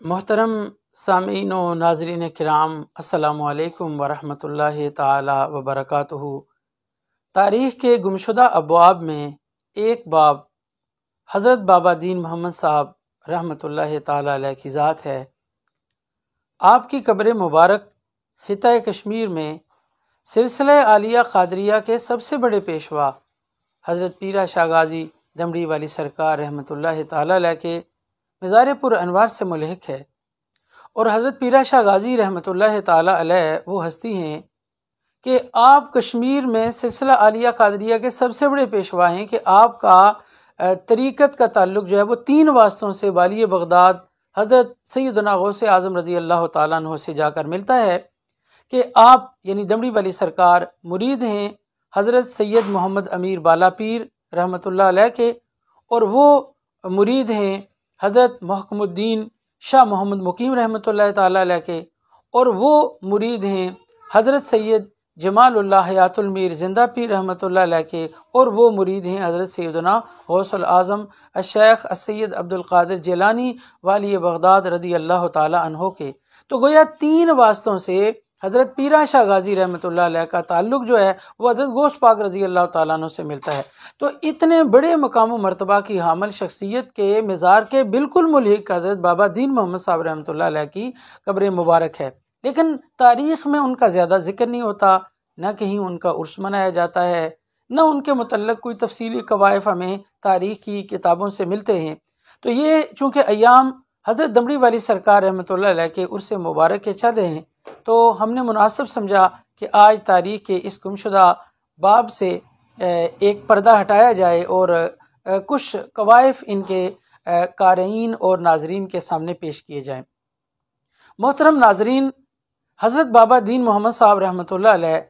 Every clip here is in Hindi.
मोहतरम सामीन व नाज़रीन किराम, अस्सलामु अलैकुम वरहमतुल्लाहि ताला वबरकातुहू। तारीख़ के गुमशुदा अबवाब में एक बाब हज़रत बाबा दीन मोहम्मद साहब रहमतुल्लाहि ताला अलैह की ज़ात है। आपकी कब्र मुबारक खिता कश्मीर में सिलसिला आलिया क़ादरिया के सबसे बड़े पेशवा हज़रत पीरा शाह गाज़ी दमड़ी वाली सरकार रहमतुल्लाहि ताला अलैह के मज़ार पुर अनवार से मुल्हिक है। और हज़रत पीरा शाह गाज़ी रहमतुल्लाहि ताला अलैह वो हस्ती हैं कि आप कश्मीर में सिलसिला आलिया क़ादरिया के सबसे बड़े पेशवा हैं कि आपका तरीक़त का ताल्लुक़ जो है वो 3 वास्तों से वाली बगदाद हज़रत सैयदना गौसे आज़म रज़ी अल्लाह ताला अन्हु से जाकर मिलता है कि आप यानी दमड़ी वाली सरकार मुरीद हैं हज़रत सैयद मोहम्मद अमीर बाला पीर रहमतुल्लाह अलैह के, और वो मुरीद हैं हज़रत महकमुद्दीन शाह मोहम्मद मुकीम रहमतुल्लाह ताला अलैह के, और वो मुरीद हैं हज़रत सैयद जमालुल्लाह हयातुल मीर जिंदा पीर रहमतुल्लाह अलैह के, और वो मुरीद हैं हज़रत सैयदना गौसुल आज़म शेख सैयद अब्दुल क़ादिर जिलानी वाली बगदाद रज़ी अल्लाह ताला अन्हो के। तो गोया 3 वास्तों से हज़रत पीरा शाह गाज़ी रहमतुल्लाह अलैह का ताल्लुक़ जो है वो हज़रत गौस पाक रज़ी अल्लाह ताला अन्हु से मिलता है। तो इतने बड़े मकाम व मर्तबा की हामिल शख्सियत के मज़ार के बिल्कुल मुल्हिक हज़रत बाबा दीन मोहम्मद साहब रहमतुल्लाह अलैह की कब्र मुबारक है, लेकिन तारीख़ में उनका ज़्यादा जिक्र नहीं होता, न कहीं उनका उर्स मनाया जाता है, न उनके मुतल्लक़ कोई तफसीली कवायफ हमें तारीख़ की किताबों से मिलते हैं। तो ये चूँकि अयाम हज़रत दमड़ी वाली सरकार रहमतुल्लाह अलैह के उर्स मुबारक के चल रहे हैं, तो हमने मुनासिब समझा कि आज तारीख़ के इस गुमशुदा बाब से एक पर्दा हटाया जाए और कुछ कवायफ इनके क़ारीन और नाजरीन के सामने पेश किए जाएँ। मोहतरम नाजरीन, हज़रत बाबा दीन मोहम्मद साहब रहमतुल्लाह अलैह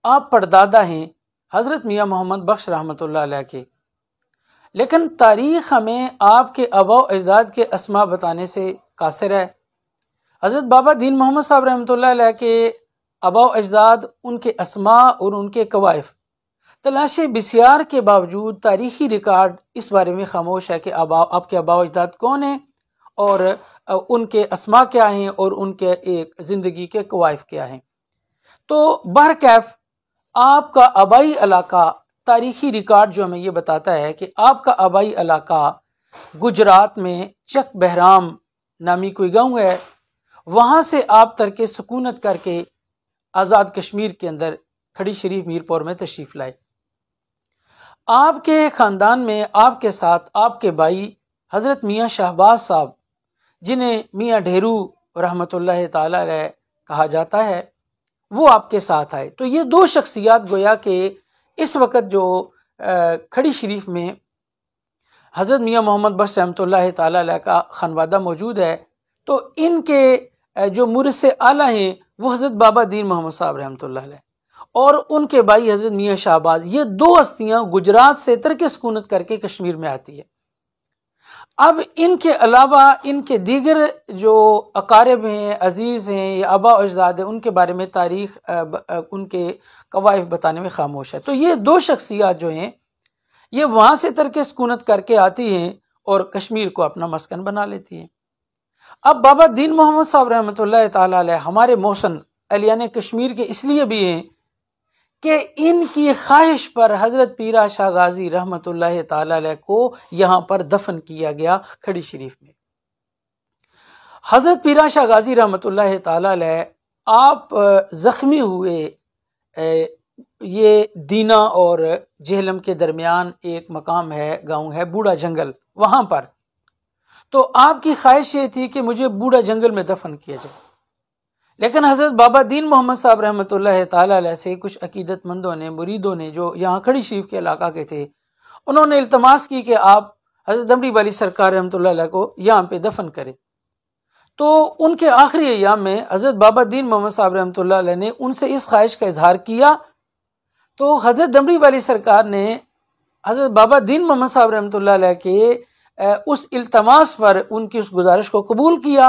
आप परदादा हैं हज़रत मियाँ मोहम्मद बख्श रहमतुल्लाह अलैह के, लेकिन तारीख़ हमें आपके आबा अजदाद के अस्मा बताने से कासिर है। हज़रत बाबा दीन मोहम्मद साहब रहमतुल्लाह अलैह के आबा अजदाद, उनके अस्मा और उनके कवायफ तलाशी बिस्यार के बावजूद तारीख़ी रिकॉर्ड इस बारे में खामोश है कि आपके आबा अजदाद कौन हैं और उनके अस्मा क्या हैं और उनके एक ज़िंदगी के कवायफ क्या हैं। तो बहरकैफ आपका आबाई इलाका तारीख़ी रिकॉर्ड जो हमें ये बताता है कि आपका आबाई इलाका गुजरात में चक बहराम नामी कोई गाँव है, वहाँ से आप तर्क सुकूनत करके आज़ाद कश्मीर के अंदर खड़ी शरीफ मीरपुर में तशरीफ़ लाए। आपके ख़ानदान में आपके साथ आपके भाई हज़रत मियाँ शहबाज साहब, जिन्हें मियाँ ढेरू रहमतुल्लाह ताला अलैह कहा जाता है, वो आपके साथ आए। तो ये 2 शख्सियात गोया के इस वक़्त जो खड़ी शरीफ में हज़रत मियाँ मोहम्मद बख्श रहमतुल्लाह ताला अलैह का खानवादा मौजूद है, तो इनके जो मुरसे आला हैं वो हज़रत बाबा दीन मोहम्मद साहब रहमतुल्लाह अलैह और उनके भाई हज़रत मियाँ शहबाज, ये 2 हस्तियाँ गुजरात से तर्क सुकूनत करके कश्मीर में आती है। अब इनके अलावा इनके दीगर जो अकारिब हैं, अजीज़ हैं या आबा अजदाद हैं, उनके बारे में तारीख़ उनके कवायफ बताने में खामोश है। तो ये 2 शख्सियात जो हैं ये वहाँ से तर्क सुकूनत करके आती हैं और कश्मीर को अपना मस्कन बना लेती हैं। अब बाबा दीन मोहम्मद साहब रहमतुल्लाह ताला अलैह हमारे मोहसन अलियाने कश्मीर के इसलिए भी हैं कि इनकी ख्वाहिश पर हज़रत पीरा शाह गाज़ी रहमतुल्लाह ताला अलैह को यहाँ पर दफन किया गया खड़ी शरीफ में। हज़रत पीरा शाह गाज़ी रहमतुल्लाह ताला अलैह आप ज़ख्मी हुए ये दीना और जेहलम के दरमियान एक मकाम है, गांव है बूढ़ा जंगल, वहाँ पर तो आपकी ख्वाहिश ये थी कि मुझे बूढ़ा जंगल में दफन किया जाए, लेकिन हज़रत बाबा दीन मोहम्मद साहब रहमतुल्लाह ताला अलैह से कुछ अकीदतमंदों ने, मुरीदों ने जो यहाँ खड़ी शरीफ के इलाका के थे, उन्होंने इल्तमास की कि आप हज़रत दमड़ी वाली सरकार रहमतुल्लाह अलैह को यहाँ पे दफन करें। तो उनके आखिरी अय्याम में हज़रत बाबा दीन मोहम्मद साहब रहमतुल्लाह अलैह ने उनसे इस ख्वाहिश का इजहार किया, तो हज़रत दमड़ी वाली सरकार ने हज़रत बाबा दीन मोहम्मद साहब रहमतुल्लाह अलैह के उस इल्तमास पर उनकी उस गुजारिश को कबूल किया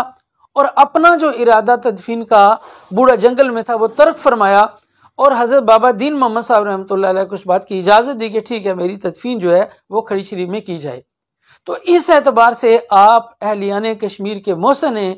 और अपना जो इरादा तदफीन का बूढ़ा जंगल में था वो तर्क फरमाया और हज़रत बाबा दीन मोहम्मद साहब रहमतुल्लाह अलैह को उस बात की इजाज़त दी कि ठीक है, मेरी तदफीन जो है वो खड़ी शरीफ में की जाए। तो इस एतबार से आप अहलियाने कश्मीर के मोहसन हैं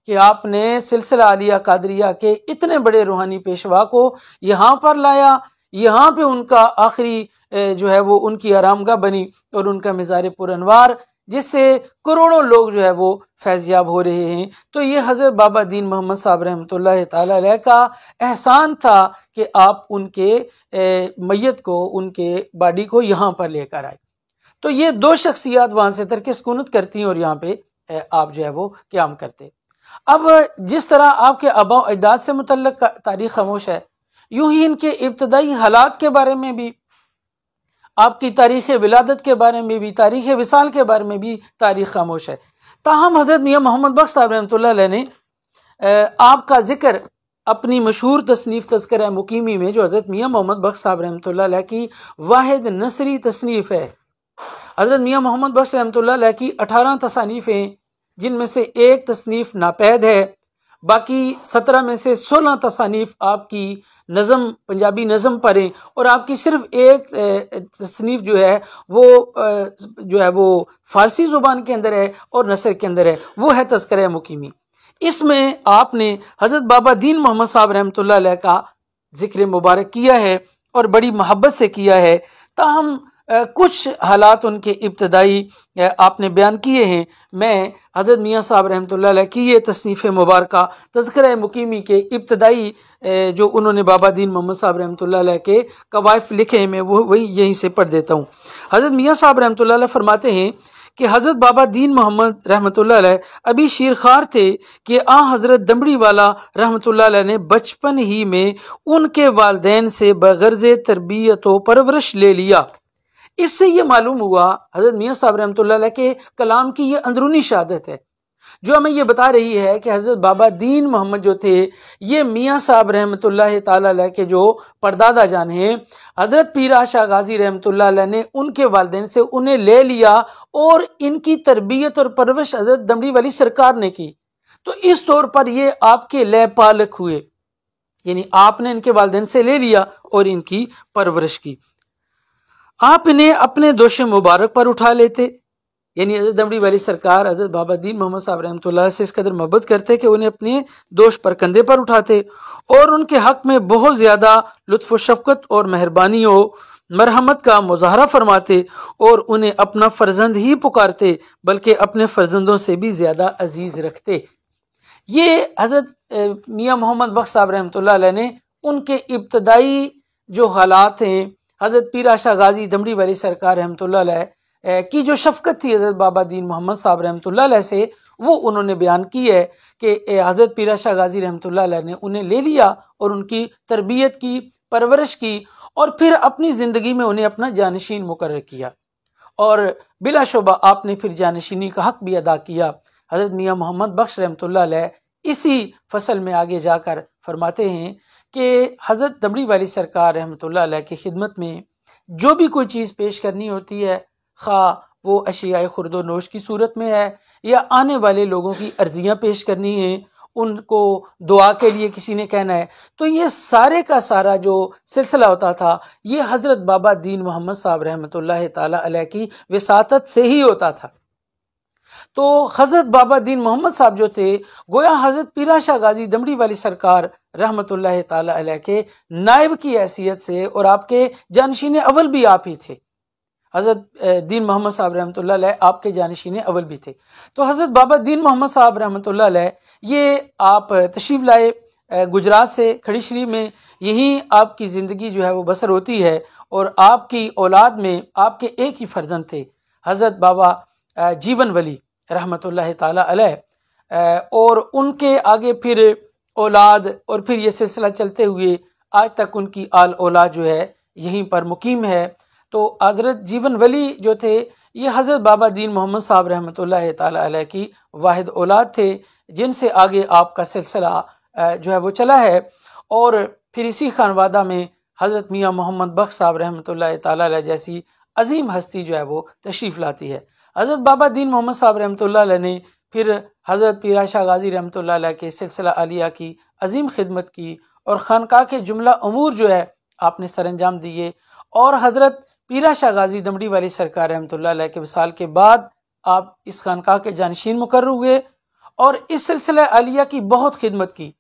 कि आपने सिलसिला आलिया कादरिया के इतने बड़े रूहानी पेशवा को यहाँ पर लाया, यहाँ पे उनका आखिरी जो है वो उनकी आरामगाह बनी और उनका मज़ार पुरअनवार, जिससे करोड़ों लोग जो है वो फैज़याब हो रहे हैं। तो ये हज़रत बाबा दीन मोहम्मद साहब रहमतुल्लाह ताला अलैह का एहसान था कि आप उनके मैयत को, उनके बॉडी को यहाँ पर लेकर आए। तो ये दो शख्सियात वहाँ से तरके सुकूनत करती हैं और यहाँ पे आप जो है वो क़याम करते। अब जिस तरह आपके आबा अजदाद से मुतल्लिक़ तारीख़ खामोश है, यूं ही इनके इब्तदाई हालात के बारे में भी, आपकी तारीख़ विलादत के बारे में भी, तारीख़ विसाल के बारे में भी तारीख़ खामोश है। ताहम हज़रत मियाँ मोहम्मद बख्श साहब रहमतुल्लाह अलैह ने आपका ज़िक्र अपनी मशहूर तसनीफ़ तज़किरा मुकीमी में, जो हज़रत मियाँ मोहम्मद बख्श साहब रहमतुल्लाह अलैह की वाहिद नसरी तसनीफ़ है। हज़रत मियाँ मोहम्मद बख्श रहमतुल्लाह अलैह की 18 तसानीफ़ हैं, जिनमें से एक तसनीफ़ नापैद है, बाकी 17 में से 16 तसानीफ़ आपकी नज़म, पंजाबी नज़म पर हैं, और आपकी सिर्फ एक तसनीफ़ जो है वो फ़ारसी ज़ुबान के अंदर है और नसर के अंदर है, वो है तज़किरा मुकीमी। इसमें आपने हज़रत बाबा दीन मोहम्मद साहब रहमतुल्लाह अलैह का ज़िक्र मुबारक किया है और बड़ी मोहब्बत से किया है। ताहम कुछ हालात उनके इब्तदाई आपने बयान किए हैं। मैं हज़रत मियाँ साहब रहमतुल्लाह अलैह की ये तसनीफ़ मुबारक तज़किरा मुकीमी के इब्तदाई जो उन्होंने बाबा दीन मोहम्मद साहब रहमतुल्लाह अलैह के कवायफ लिखे हैं, मैं वही यहीं से पढ़ देता हूँ। हज़रत मियाँ साहब रहमतुल्लाह अलैह फरमाते हैं कि हज़रत बाबा दीन मोहम्मद रहमतुल्लाह अलैह अभी शीरखार थे कि हज़रत दमड़ी वाला रहमतुल्लाह अलैह ने बचपन ही में उनके वालिदैन से बग़र्ज़ तरबियत व परवरिश ले लिया। इससे ये मालूम हुआ, हज़रत मियाँ साहब रहमतुल्लाह अलैह के कलाम की ये अंदरूनी शहादत है जो हमें ये बता रही है कि हज़रत बाबा दीन मोहम्मद जो थे, ये मियाँ साहब रहमतुल्लाह ताला अलैह के जो परदादा जान हैं, हज़रत पीर शाह गाजी रहमतुल्लाह अलैह ने उनके वालिदैन से उन्हें ले लिया और इनकी तरबियत और परवरिश हज़रत दमड़ी वाली सरकार ने की। तो इस तौर पर ये आपके ले पालक हुए, यानी आपने इनके वालिदैन से ले लिया और इनकी परवरिश की। आप इन्हें अपने दोष मुबारक पर उठा लेते, यानी हज़रत दमड़ी वाली सरकार हज़रत बाबा दीन मोहम्मद साहब रहमतुल्लाह से इस कदर मोहब्बत करते कि उन्हें अपने दोष पर कंधे पर उठाते और उनके हक़ में बहुत ज़्यादा लुत्फ़ शफ़क़त और मेहरबानी और मरहमत का मुज़ाहरा फरमाते और उन्हें अपना फ़र्जंद ही पुकारते, बल्कि अपने फ़र्जंदों से भी ज़्यादा अजीज़ रखते। ये हज़रत मियाँ मोहम्मद बख्श साहब रहमतुल्लाह अलैह ने उनके इब्तदाई जो हालात हैं, हज़रत पीर शाह गाजी दमड़ी वाली सरकार रहमतुल्लाह अलैह की जो शफ़क़त थी हज़रत बाबा दीन मोहम्मद साहब रहमतुल्लाह अलैह से, वो उन्होंने बयान की है कि हज़रत पीर शाह गाजी रहमतुल्लाह अलैह ने उन्हें ले लिया और उनकी तरबियत की, परवरिश की और फिर अपनी ज़िंदगी में उन्हें अपना जानशीन मुकर्रर किया और बिलाशुबा आपने फिर जानशीनी का हक़ भी अदा किया। हज़रत मियाँ मोहम्मद बख्श रहमतुल्लाह अलैह इसी फसल में आगे जाकर फरमाते हैं कि हज़रत दमड़ी वाली सरकार रहमतुल्लाह अलैह की खिदमत में जो भी कोई चीज़ पेश करनी होती है, खा वो अशियाए खुर्दो नोश की सूरत में है या आने वाले लोगों की अर्जियाँ पेश करनी है, उनको दुआ के लिए किसी ने कहना है, तो ये सारे का सारा जो सिलसिला होता था, ये हज़रत बाबा दीन मोहम्मद साहब रहमतुल्लाह ताला अलैह की विसातत से ही होता था। तो हज़रत बाबा दीन मोहम्मद साहब जो थे, गोया हज़रत पीर शाह गाजी दमड़ी वाली सरकार रहमतुल्लाह ताला अलैह के नायब की हैसियत से और आपके जानशीन अव्वल भी आप ही थे। हज़रत दीन मोहम्मद साहब रहमतुल्लाह अलैह आपके जानशीन अव्वल भी थे। तो हज़रत बाबा दीन मोहम्मद साहब रहमतुल्लाह अलैह ये आप तशरीफ़ लाए गुजरात से खड़ी शरीफ में, यहीं आपकी ज़िंदगी जो है वो बसर होती है और आपकी औलाद में आपके एक ही फर्जंद थे हज़रत बाबा जीवन वली रहमतुल्लाह ताला अलैह, और उनके आगे फिर औलाद और फिर ये सिलसिला चलते हुए आज तक उनकी आल औलाद जो है यहीं पर मुकीम है। तो हज़रत जीवन वली जो थे, ये हज़रत बाबा दीन मोहम्मद साहब रहमतुल्लाह ताला अलैह की वाहिद औलाद थे, जिनसे आगे आपका सिलसिला जो है वो चला है। और फिर इसी खानवादा में हज़रत मियाँ मोहम्मद बख्श साहब रहमतुल्लाह ताला अलैह जैसी अजीम हस्ती जो है वो तशरीफ़ लाती है। हज़रत बाबा दीन मोहम्मद साहब रहमतुल्लाह अलैह ने फिर हज़रत पीर शाह गाजी रहमतुल्लाह अलैह के सिलसिला आलिया की अजीम खिदमत की और खानकाह के जुमला अमूर जो है आपने सरअंजाम दिए, और हज़रत पीर शाह गाजी दमड़ी वाली सरकार रहमतुल्लाह अलैह के विसाल के बाद आप इस खानकाह के जानशीन मुकर्रर हुए और इस सिलसिला आलिया की बहुत खिदमत की।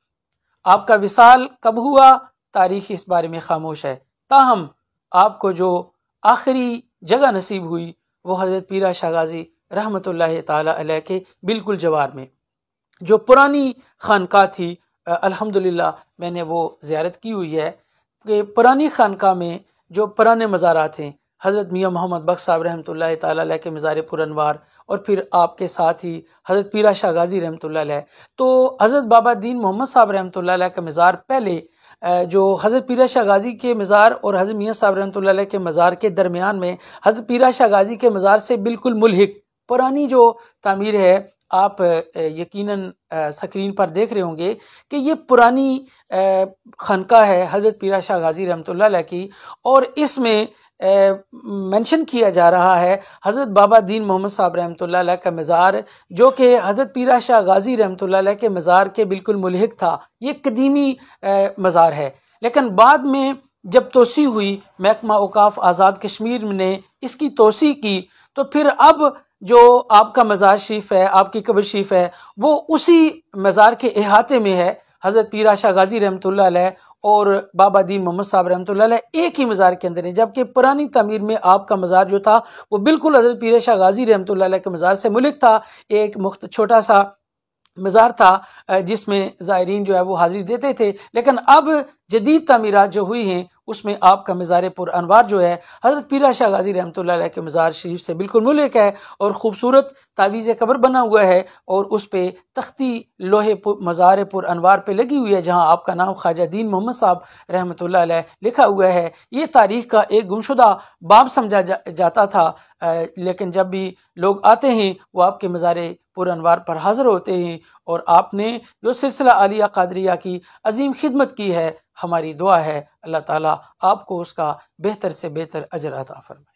आपका विसाल कब हुआ, तारीख इस बारे में खामोश है। ताहम आपको जो आखिरी जगह नसीब हुई वो हज़रत पीरा शाह गाजी रहमतुल्लाह ताला अलैह के बिल्कुल जवार में, जो पुरानी खानका थी। अल्हम्दुलिल्लाह मैंने वो ज़ियारत की हुई है कि पुरानी खानका में जो पुराने मज़ारात हैं, हज़रत मियाँ मोहम्मद बख्श साहब रहमतुल्लाह ताला अलैह के मज़ार पुरअनवार, और फिर आपके साथ ही हज़रत पीरा शाह गाजी रहमतुल्लाह अलैह। तो हज़रत बाबा दीन मोहम्मद साहब रहमतुल्लाह अलैह का मज़ार पहले जो हज़रत पीरा शाह गाजी के मज़ार और हज़रत मियाँ साहब रहमतुल्लाह अलैह के मज़ार के दरमियान में हज़रत पीरा शाह गाजी के मज़ार से बिल्कुल मुल्हिक पुरानी जो तामीर है, आप यकीनन स्क्रीन पर देख रहे होंगे कि ये पुरानी खानका है हज़रत पीरा शाह गाजी रहमतुल्लाह अलैह की, और इसमें मेंशन किया जा रहा है हज़रत बाबा दीन मोहम्मद साहब रहमतुल्लाह अलैह का मज़ार, जो कि हज़रत पीरा शाह गाजी रहमतुल्लाह अलैह के मज़ार के बिल्कुल मुल्हिक था। ये कदीमी मज़ार है, लेकिन बाद में जब तोसी हुई, महकमा औकाफ आज़ाद कश्मीर ने इसकी तोसी की, तो फिर अब जो आपका मज़ार शरीफ है, आपकी कब्र शरीफ है, वो उसी मज़ार के अहाते में है। हज़रत पीरा शाह गाजी रहमतुल्लाह अलैह और बाबा दीन मोहम्मद साहब रहमतुल्लाह अलैह एक ही मज़ार के अंदर है, जबकि पुरानी तमीर में आपका मज़ार जो था वो बिल्कुल हज़रत पीरा शाह गाजी रहमतुल्लाह अलैह के मज़ार से मुल्क था। एक छोटा सा मज़ार था जिसमें ज़ायरीन जो है वो हाज़िरी देते थे, लेकिन अब जदीद तमीरात जो हुई हैं उसमें आपका मज़ार पुरअनवार जो है हज़रत पीरा शाह गाजी रहमतुल्लाह अलैह के मज़ार शरीफ से बिल्कुल मुल्क है, और ख़ूबसूरत तावीज़ कब्र बना हुआ है, और उस पर तख्ती लोहे मज़ार पुरअनवार पे लगी हुई है, जहाँ आपका नाम ख्वाजा दीन मोहम्मद साहब रहमतुल्लाह अलैह लिखा हुआ है। ये तारीख़ का एक गुमशुदा बाब समझा जाता था, लेकिन जब भी लोग आते हैं वो आपके मज़ार पुरअनवार पर हाज़िर होते हैं, और आपने जो सिलसिला आलिया क़ादरिया की अजीम खिदमत की है, हमारी दुआ है अल्लाह ताला आपको उसका बेहतर से बेहतर अजर अता फरमाए।